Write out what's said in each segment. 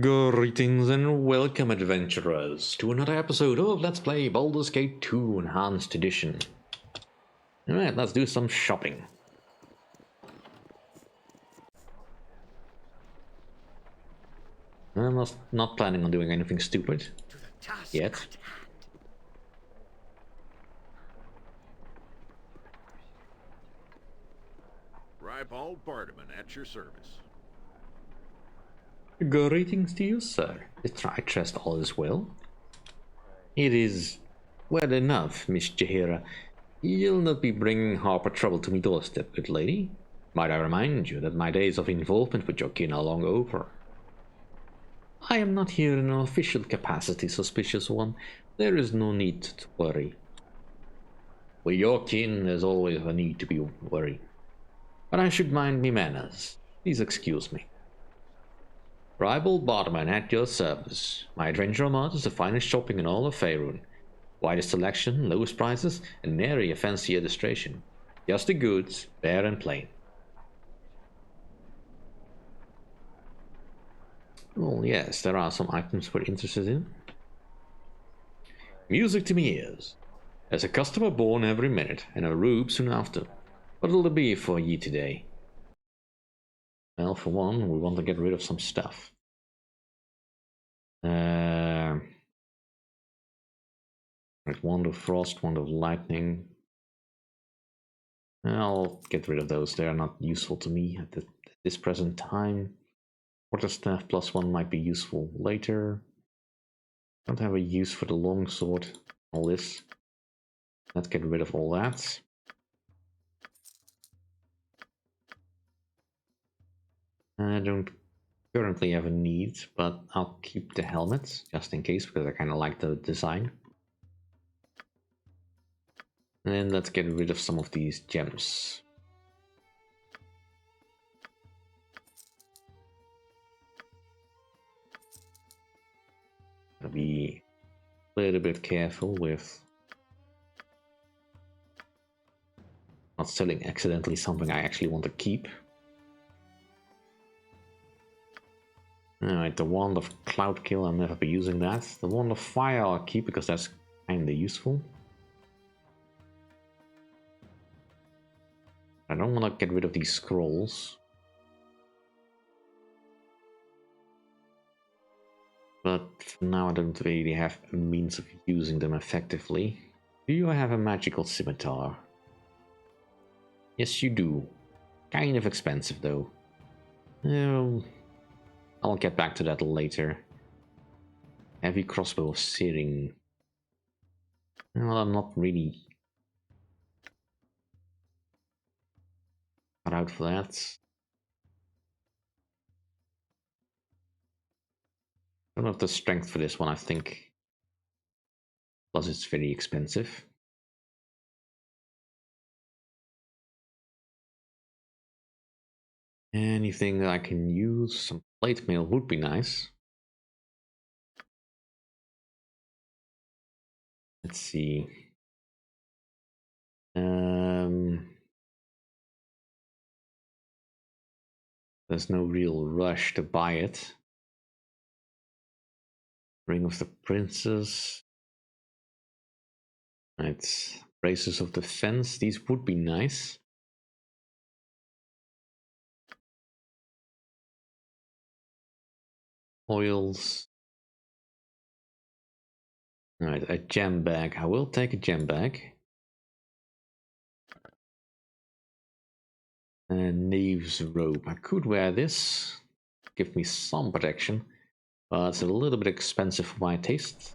Greetings and welcome, adventurers, to another episode of Let's Play Baldur's Gate 2 Enhanced Edition. Alright, let's do some shopping. I'm not planning on doing anything stupid yet. Ribald Bardaman at your service. Greetings to you, sir. I trust all is well. It is well enough, Miss Jaheira. You'll not be bringing Harper trouble to me doorstep, good lady. Might I remind you that my days of involvement with your kin are long over. I am not here in an official capacity, suspicious one. There is no need to worry. With your kin, there's always a need to be worried. But I should mind me manners. Please excuse me. Ribald Bardaman at your service. My adventure mart is the finest shopping in all of Faerun. Widest selection, lowest prices, and nary a fancy illustration. Just the goods, bare and plain. Well, yes, there are some items we're interested in. Music to me ears. There's a customer born every minute, and a rube soon after. What'll there be for ye today? Well, for one, we want to get rid of some stuff. Right, Wand of Frost, Wand of Lightning. I'll get rid of those. They are not useful to me at this present time. Quarterstaff +1 might be useful later. Don't have a use for the longsword. All this. Let's get rid of all that. I don't currently have a need, but I'll keep the helmet just in case because I kind of like the design. And let's get rid of some of these gems. Gotta be a little bit careful with not selling accidentally something I actually want to keep. Alright, the Wand of Cloud Kill, I'll never be using that. The Wand of Fire I'll keep because that's kinda useful. I don't want to get rid of these scrolls. But for now I don't really have a means of using them effectively. Do you have a magical scimitar? Yes, you do. Kind of expensive though. I'll get back to that later. Heavy crossbow of searing. Well, I'm not really cut out for that. I don't have the strength for this one, I think. Plus it's very expensive. Anything that I can use, some plate mail would be nice. Let's see. There's no real rush to buy it. Ring of the Princess. Right. Braces of Defense. These would be nice. Oils. Alright, a gem bag. I will take a gem bag. And Knave's robe. I could wear this. Give me some protection. But it's a little bit expensive for my taste.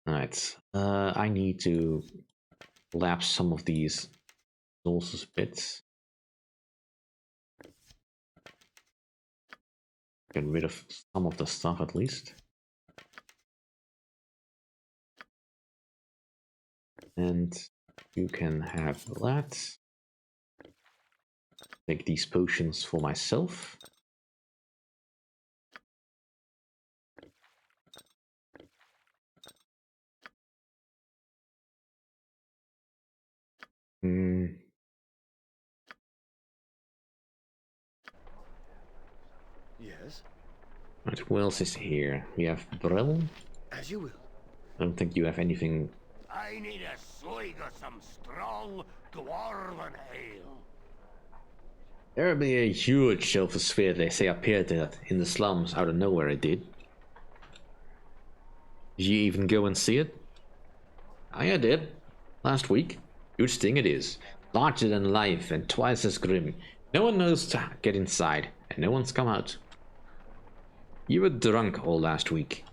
Alright. I need to lapse some of these resources bits. Get rid of some of the stuff at least. And you can have that. Take these potions for myself. Yes? Right, who else is here? We have Brill. As you will. I don't think you have anything. I need a swig of some strong dwarven ale. There'll be a huge silver sphere they say appeared in the slums out of nowhere. It did. Did you even go and see it? I did. Last week. Huge thing it is. Larger than life and twice as grim. No one knows to get inside, and no one's come out. You were drunk all last week.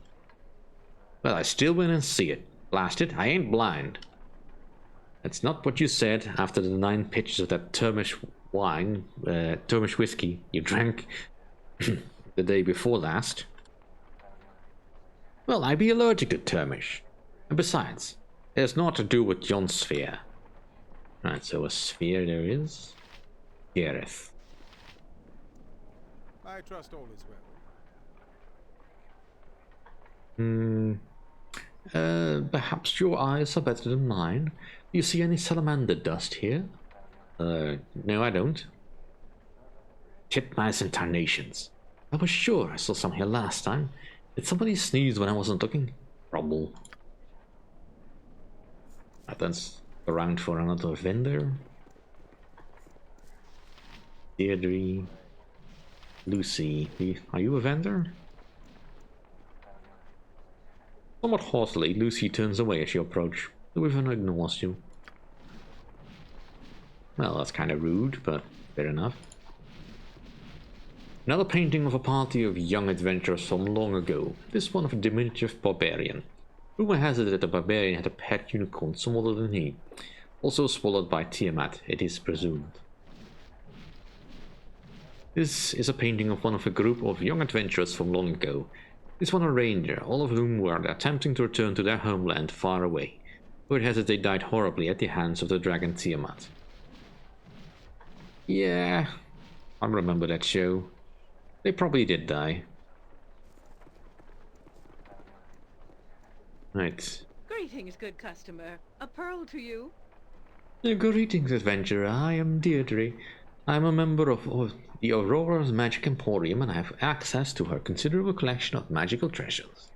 Well, I still went and see it. Blast it, I ain't blind. That's not what you said after the 9 pitches of that Termish wine, Termish whiskey you drank the day before last. Well, I be allergic to Termish. And besides, it has naught to do with yon sphere. Right, so a sphere there is. Gareth. I trust all is well. Perhaps your eyes are better than mine. Do you see any salamander dust here? No, I don't. Titmice and tarnations. I was sure I saw some here last time. Did somebody sneeze when I wasn't looking? Rumble. That's around for another vendor. Deirdre. Lucy. Are you a vendor? Somewhat haughtily, Lucy turns away as you approach. The wyvern ignores you. Well, that's kind of rude, but fair enough. Another painting of a party of young adventurers from long ago. This one of a diminutive barbarian. Rumor has it that the barbarian had a pet unicorn smaller than he. Also swallowed by Tiamat, it is presumed. This is a painting of one of a group of young adventurers from long ago. This one a ranger, all of whom were attempting to return to their homeland far away. Word has it they died horribly at the hands of the dragon Tiamat. Yeah, I remember that show. They probably did die. Right. Greetings, good customer. A pearl to you? Greetings, adventurer. I am Deirdre. I am a member of the Aurora's Magic Emporium, and I have access to her considerable collection of magical treasures.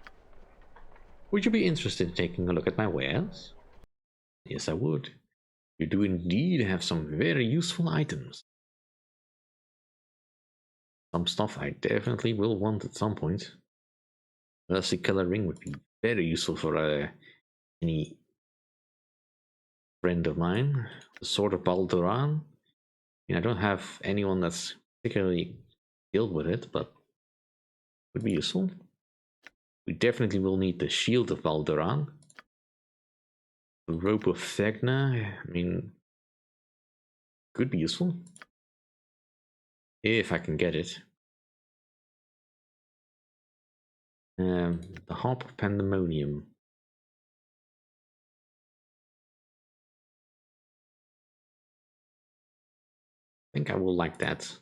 Would you be interested in taking a look at my wares? Yes, I would. You do indeed have some very useful items. Some stuff I definitely will want at some point. Mercy Color Ring would be very useful for any friend of mine. The Sword of Baldur. I don't have anyone that's particularly skilled with it, but would be useful. We definitely will need the Shield of Baldur. The Rope of Thegna, I mean, could be useful. If I can get it. The Harp of Pandemonium. I think I will like that.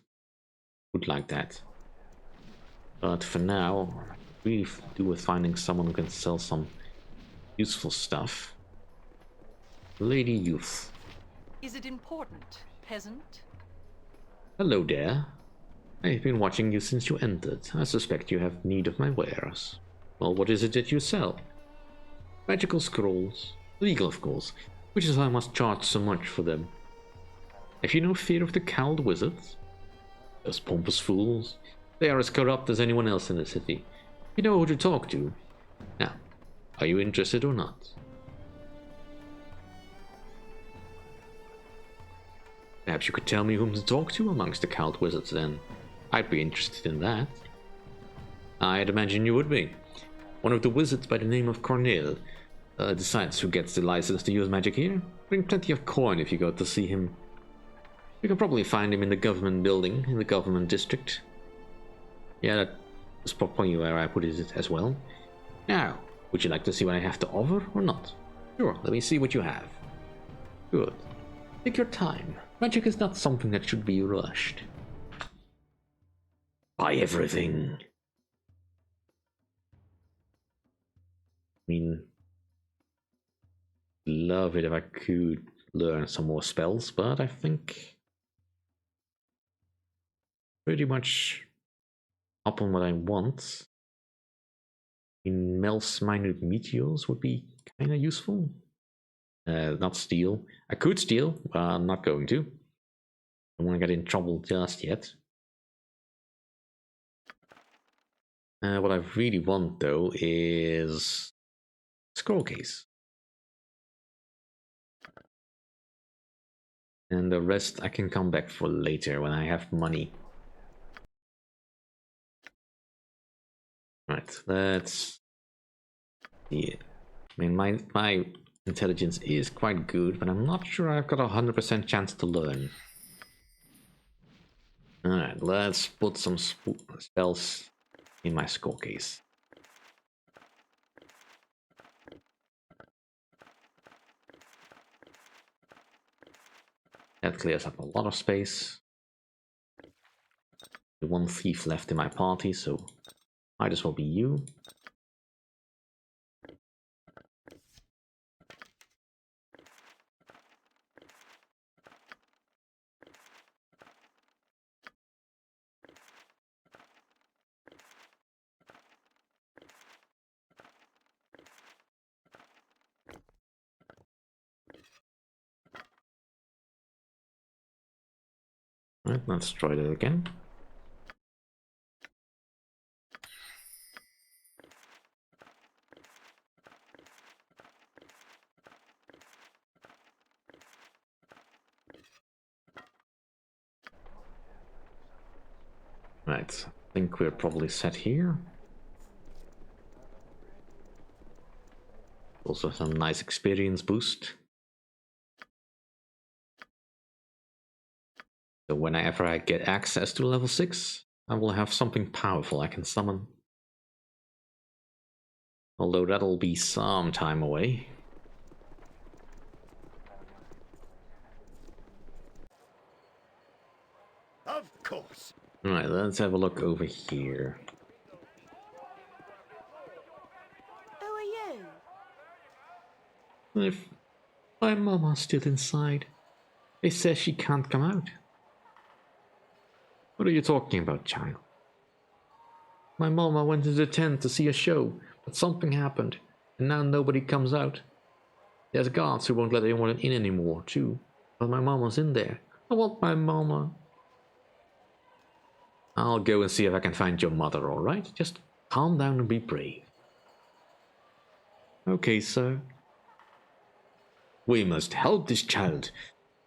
Would like that. But for now, we do with finding someone who can sell some useful stuff. Lady Youth. Is it important, peasant? Hello there. I've been watching you since you entered. I suspect you have need of my wares. Well, what is it that you sell? Magical scrolls. Legal, of course, which is why I must charge so much for them. Have you no fear of the cowled wizards? Those pompous fools. They are as corrupt as anyone else in the city. You know who to talk to. Now, are you interested or not? Perhaps you could tell me whom to talk to amongst the cowled wizards then. I'd be interested in that. I'd imagine you would be. One of the wizards by the name of Cornel decides who gets the license to use magic here. Bring plenty of coin if you go to see him. You can probably find him in the government building, in the government district. Yeah, that's probably where I put it as well. Now, would you like to see what I have to offer or not? Sure, let me see what you have. Good. Take your time. Magic is not something that should be rushed. Buy everything. I mean, love it if I could learn some more spells, but I think pretty much up on what I want. In Mel's minute meteors would be kind of useful. Not steal. I could steal, but I'm not going to. I don't want to get in trouble just yet. What I really want though is scroll case. And the rest I can come back for later when I have money. Right, let's see. I mean, my intelligence is quite good, but I'm not sure I've got a 100% chance to learn. Alright, let's put some spells in my score case. That clears up a lot of space. The one thief left in my party, so might as well be you. Right, let's try that again. Right, I think we're probably set here. Also some nice experience boost. So whenever I get access to level 6, I will have something powerful I can summon. Although that'll be some time away. Of course. Alright, let's have a look over here. Who are you? If my mama's still inside, it says she can't come out. What are you talking about, child? My mama went to the tent to see a show, but something happened, and now nobody comes out. There's guards who won't let anyone in anymore, too. But my mama's in there. I want my mama. I'll go and see if I can find your mother, alright? Just calm down and be brave. Okay, sir. We must help this child.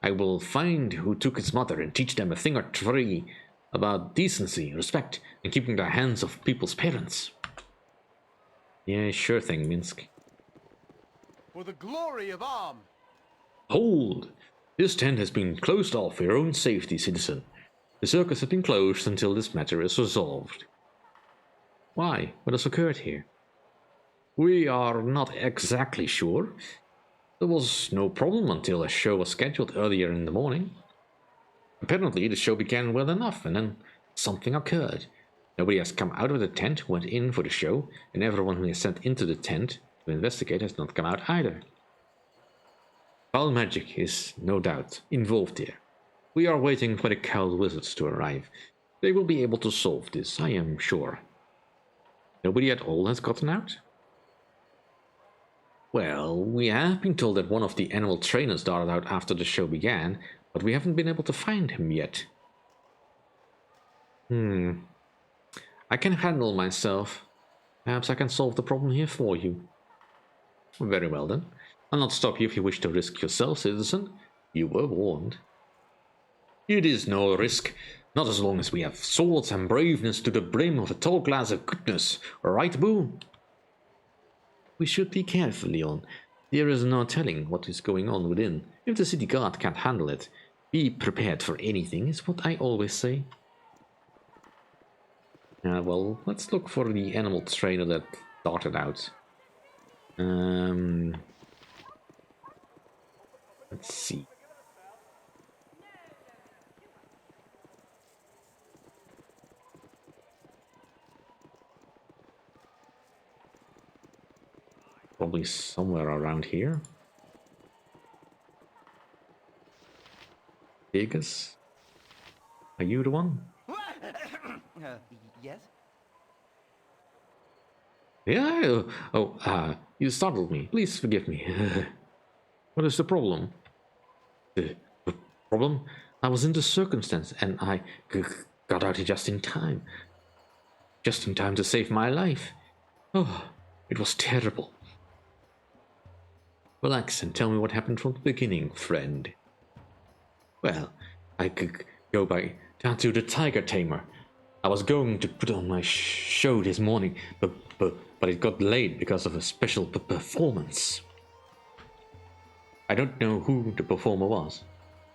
I will find who took his mother and teach them a thing or three about decency, respect, and keeping their hands off people's parents. Yeah, sure thing, Minsk. For the glory of Amn. Hold! This tent has been closed off for your own safety, citizen. The circus has been closed until this matter is resolved. Why? What has occurred here? We are not exactly sure. There was no problem until a show was scheduled earlier in the morning. Apparently, the show began well enough, and then something occurred. Nobody has come out of the tent who went in for the show, and everyone who is sent into the tent to investigate has not come out either. Foul magic is, no doubt, involved here. We are waiting for the cowled wizards to arrive. They will be able to solve this, I am sure. Nobody at all has gotten out? Well, we have been told that one of the animal trainers darted out after the show began, but we haven't been able to find him yet. I can handle myself. Perhaps I can solve the problem here for you. Very well then. I'll not stop you if you wish to risk yourself, citizen. You were warned. It is no risk, not as long as we have swords and braveness to the brim of a tall glass of goodness, right, Boo? We should be careful, Leon. There is no telling what is going on within. If the city guard can't handle it, be prepared for anything, is what I always say. Well, let's look for the animal trainer that darted out. Let's see. Probably somewhere around here. Vegas? Are you the one? Yes? Yeah? You startled me. Please forgive me. What is the problem? The problem? I was in the circumstance and I got out just in time. Just in time to save my life. Oh, it was terrible. Relax and tell me what happened from the beginning, friend. Well, I could go down to the Tiger Tamer. I was going to put on my show this morning, but it got late because of a special performance. I don't know who the performer was.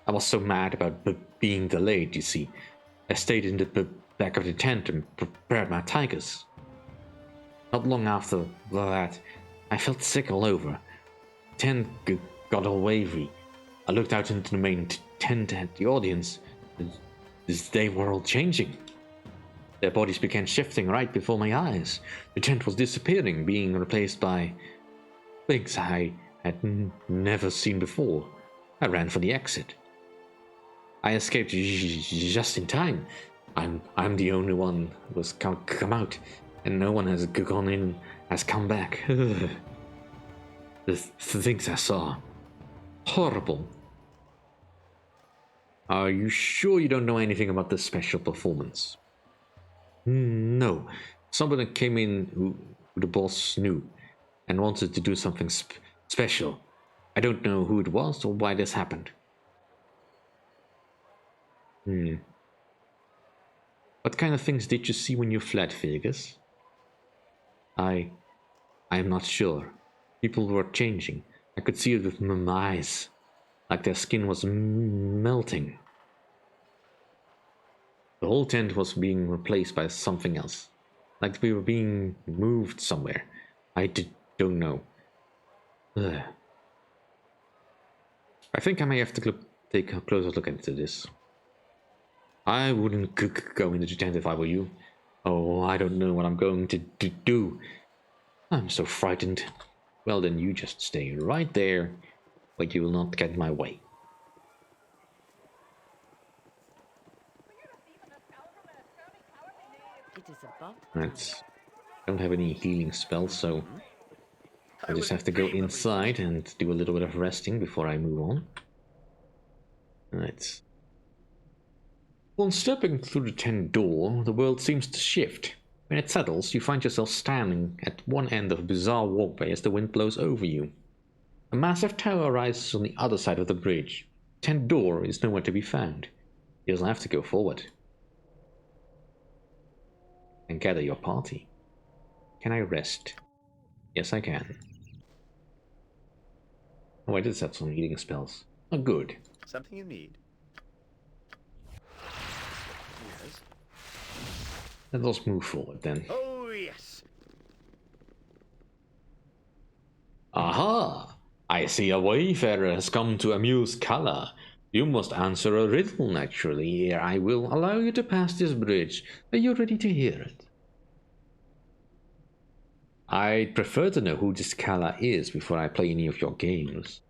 I was so mad about being delayed, you see. I stayed in the back of the tent and prepared my tigers. Not long after that, I felt sick all over. The tent got all wavy. I looked out into the main tent at the audience. They were all changing. Their bodies began shifting right before my eyes. The tent was disappearing, being replaced by things I had never seen before. I ran for the exit. I escaped just in time. I'm the only one who has come out, and no one has gone in, has come back. The things I saw. Horrible. Are you sure you don't know anything about this special performance? No. Somebody came in who the boss knew and wanted to do something special. I don't know who it was or why this happened. What kind of things did you see when you fled, Vegas? I'm not sure. People were changing. I could see it with my eyes, like their skin was melting. The whole tent was being replaced by something else, like we were being moved somewhere. I don't know. Ugh. I think I may have to take a closer look into this. I wouldn't go into the tent if I were you. Oh, I don't know what I'm going to do. I'm so frightened. Well, then you just stay right there, but you will not get in my way. It is above. Right. Don't have any healing spells, so I just have to go inside and do a little bit of resting before I move on. Right. Upon stepping through the tent door, the world seems to shift. When it settles, you find yourself standing at one end of a bizarre walkway as the wind blows over you. A massive tower rises on the other side of the bridge. The tent door is nowhere to be found. You'll have to go forward and gather your party. Can I rest? Yes, I can. Oh, I did set some healing spells. Oh, good. Something you need. Yes. Let us move forward then. Oh, yes. Aha! I see a wayfarer has come to amuse Kalah. You must answer a riddle naturally, ere I will allow you to pass this bridge. Are you ready to hear it? I'd prefer to know who this Kalah is before I play any of your games.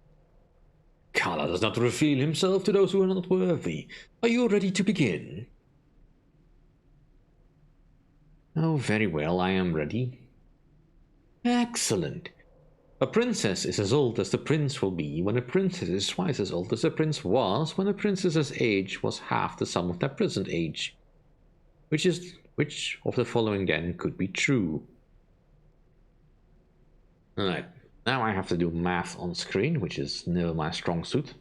Kalah does not reveal himself to those who are not worthy. Are you ready to begin? Oh, very well, I am ready. Excellent. A princess is as old as the prince will be when a princess is twice as old as the prince was when a princess's age was half the sum of their present age. Which of the following then could be true? Alright, now I have to do math on screen, which is never my strong suit.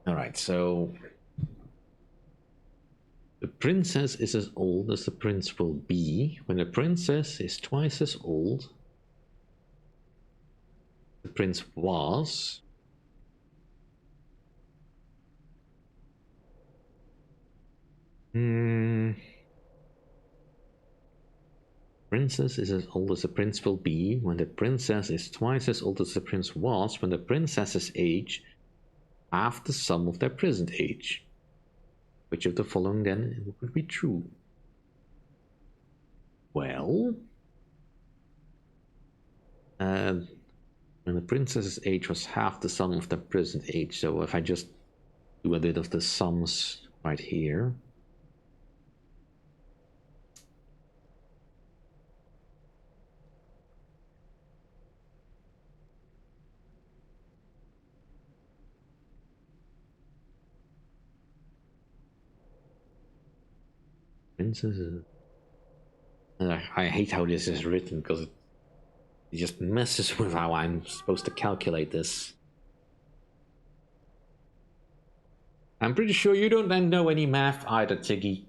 Alright, so the princess is as old as the prince will be when the princess is twice as old the prince was. Princess is as old as the prince will be when the princess is twice as old as the prince was when the princess's age half the sum of their present age. Which of the following then would be true? Well, when the princess's age was half the sum of their present age, so if I just do a bit of the sums right here. Princess. I hate how this is written because it just messes with how I'm supposed to calculate this. I'm pretty sure you don't know any math either, Tiggy.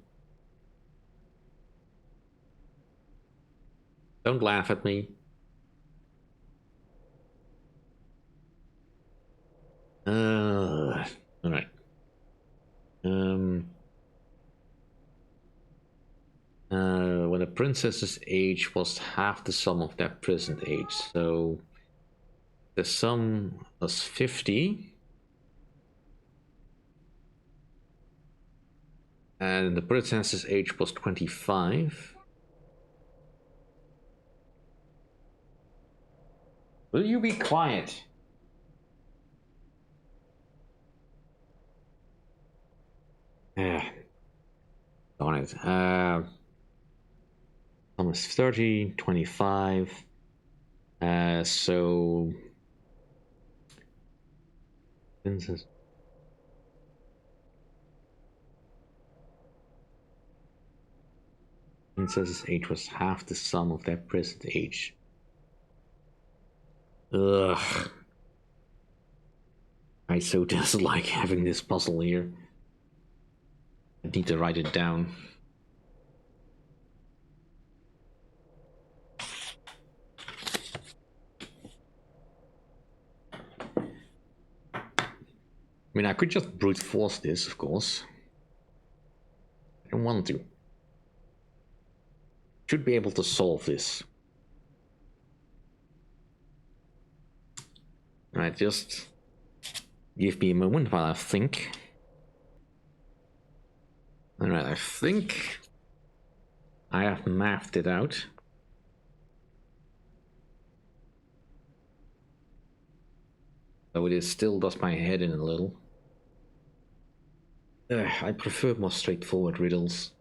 Don't laugh at me. Alright. When a princess's age was half the sum of their present age, so the sum was 50, and the princess's age was 25. Will you be quiet? Darn it. Almost 30, 25. So princess. Princess's age was half the sum of their present age. Ugh. I so dislike having this puzzle here. I need to write it down. I mean, I could just brute force this, of course. I don't want to. Should be able to solve this. Alright, just give me a moment while I think. Alright, I think I have mapped it out. Though it still does my head in a little. I prefer more straightforward riddles,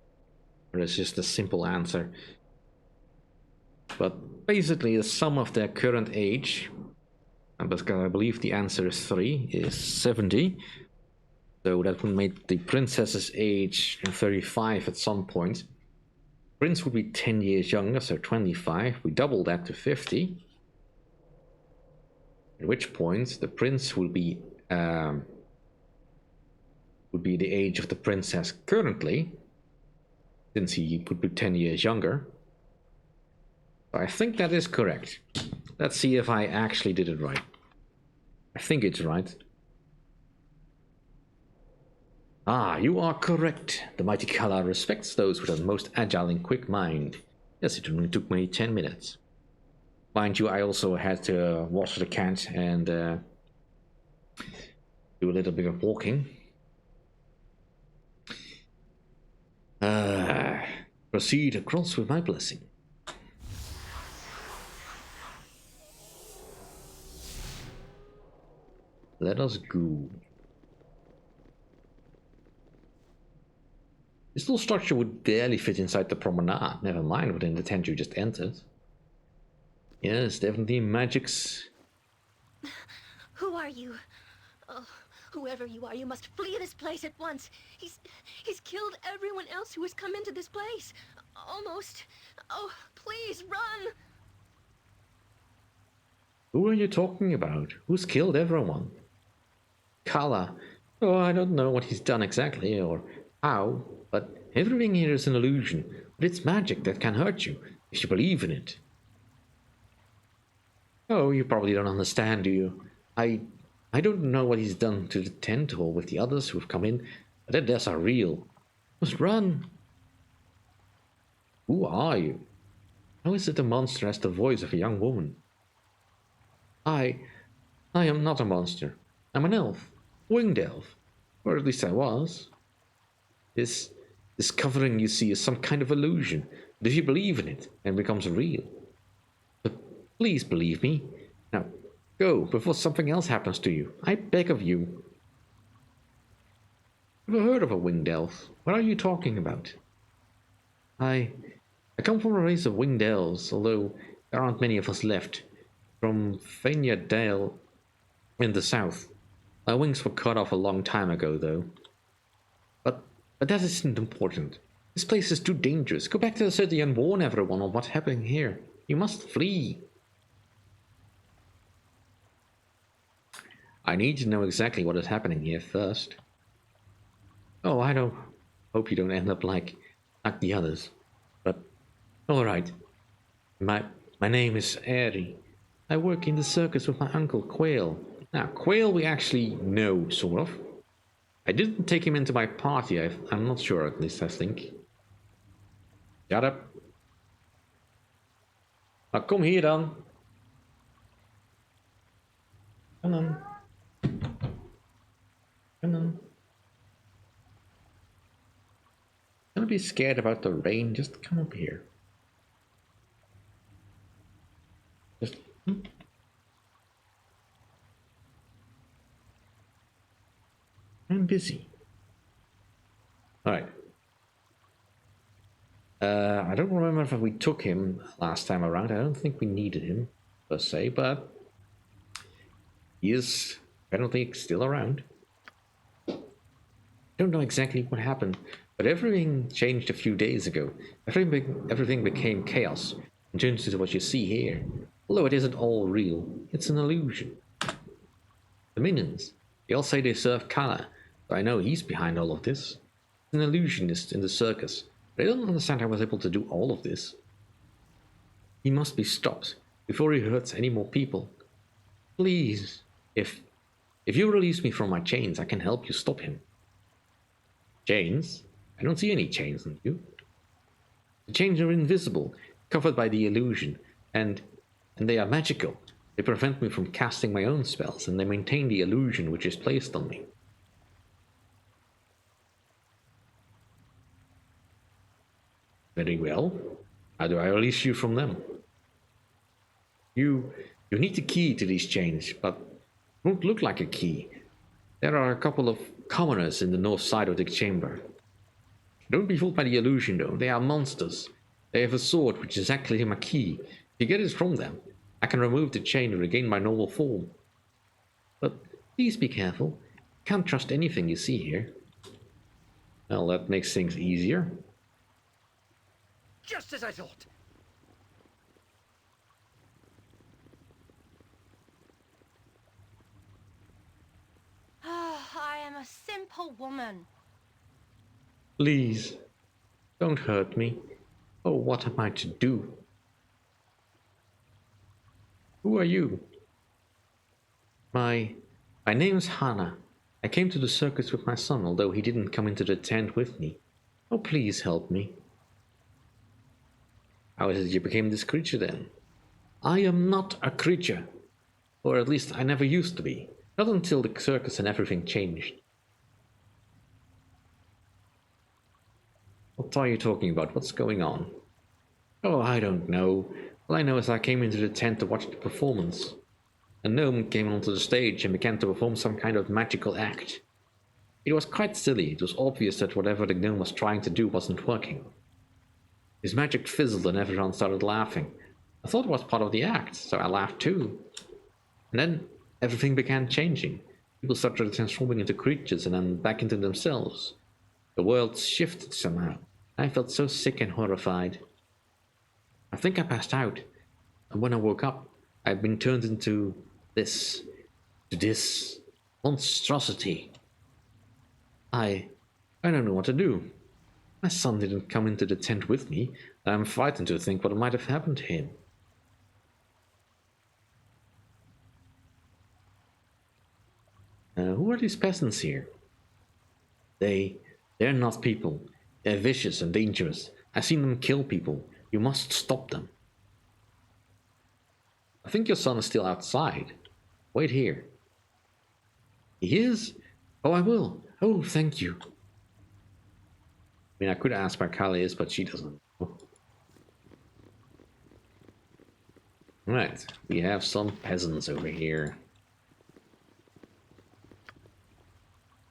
where it's just a simple answer. But basically the sum of their current age, and because I believe the answer is 3, is 70. So that would make the princess's age 35 at some point. Prince would be 10 years younger, so 25. We double that to 50. At which point the prince will be the age of the princess currently, since he would be 10 years younger. So I think that is correct. Let's see if I actually did it right. I think it's right. Ah, you are correct. The mighty Kalah respects those with the most agile and quick mind. Yes, it only took me 10 minutes. Mind you, I also had to water the cat and do a little bit of walking. Proceed across with my blessing. Let us go. This little structure would barely fit inside the promenade, never mind within the tent you just entered. Yes, definitely magic's. Who are you? Oh, whoever you are, you must flee this place at once. He's killed everyone else who has come into this place. Almost. Oh, please, run! Who are you talking about? Who's killed everyone? Kalah. Oh, I don't know what he's done exactly, or how, but everything here is an illusion. But it's magic that can hurt you, if you believe in it. Oh, you probably don't understand, do you? I don't know what he's done to the tent or with the others who've come in, but their deaths are real. Just run. Who are you? How is it a monster has the voice of a young woman? I am not a monster. I'm an elf. Winged elf. Or at least I was. This covering you see is some kind of illusion. But if you believe in it, then it becomes real. But please believe me. Now, go before something else happens to you. I beg of you. Never heard of a winged elf. What are you talking about? I come from a race of winged elves, although there aren't many of us left. From Fania Dale in the south. My wings were cut off a long time ago, though. But that isn't important. This place is too dangerous. Go back to the city and warn everyone of what's happening here. You must flee. I need to know exactly what is happening here first. Oh, I don't hope you don't end up like the others. But all right. My name is Airy. I work in the circus with my uncle Quail. Now, Quail we actually know, sort of. I didn't take him into my party. I'm not sure, at least I think. Shut up. Nou, kom hier dan. Come on. Come on. Don't be scared about the rain. Just come up here. Just... I'm busy. Alright. I don't remember if we took him last time around. I don't think we needed him, per se, but he is apparently still around. I don't know exactly what happened, but everything changed a few days ago. Everything became chaos and turned into what you see here. Although it isn't all real, it's an illusion. The minions, they all say they serve Kalah, so I know he's behind all of this. He's an illusionist in the circus, but I don't understand how he was able to do all of this. He must be stopped before he hurts any more people. Please, if you release me from my chains, I can help you stop him. Chains? I don't see any chains on you. The chains are invisible, covered by the illusion, and they are magical. They prevent me from casting my own spells, and they maintain the illusion which is placed on me. Very well. How do I release you from them? You need the key to these chains, but it won't look like a key. There are a couple of commoners in the north side of the chamber. Don't be fooled by the illusion, though. They are monsters. They have a sword which is actually my key. If you get it from them, I can remove the chain and regain my normal form. But please be careful. You can't trust anything you see here. Well, that makes things easier. Just as I thought. I am a simple woman. Please, don't hurt me. Oh, what am I to do? Who are you? My name's Hannah. I came to the circus with my son, although he didn't come into the tent with me. Oh, please help me. How is it you became this creature then? I am not a creature. Or at least I never used to be. Not until the circus and everything changed. What are you talking about? What's going on? Oh, I don't know. All I know is I came into the tent to watch the performance. A gnome came onto the stage and began to perform some kind of magical act. It was quite silly. It was obvious that whatever the gnome was trying to do wasn't working. His magic fizzled and everyone started laughing. I thought it was part of the act, so I laughed too. And then everything began changing. People started transforming into creatures and then back into themselves. The world shifted somehow. I felt so sick and horrified. I think I passed out. And when I woke up, I'd been turned into this monstrosity. I don't know what to do. My son didn't come into the tent with me, and I'm frightened to think what might have happened to him. Who are these peasants here? They're not people. They're vicious and dangerous. I've seen them kill people. You must stop them. I think your son is still outside. Wait here. He is? Oh, I will. Oh, thank you. I mean, I could ask where Kalah is, but she doesn't know. Right, we have some peasants over here.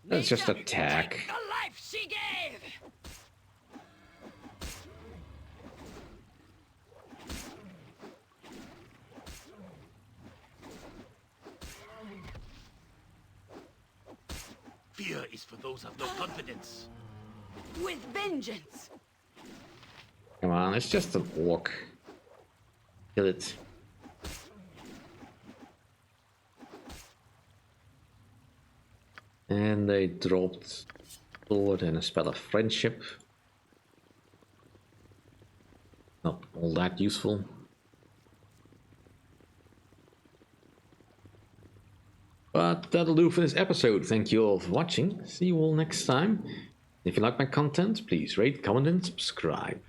Let's just attack. The life she gave! Fear is for those of no confidence. With vengeance! Come on, it's just an orc. Kill it. And they dropped sword and a spell of friendship. Not all that useful. But that'll do for this episode. Thank you all for watching. See you all next time. If you like my content, please rate, comment, and subscribe.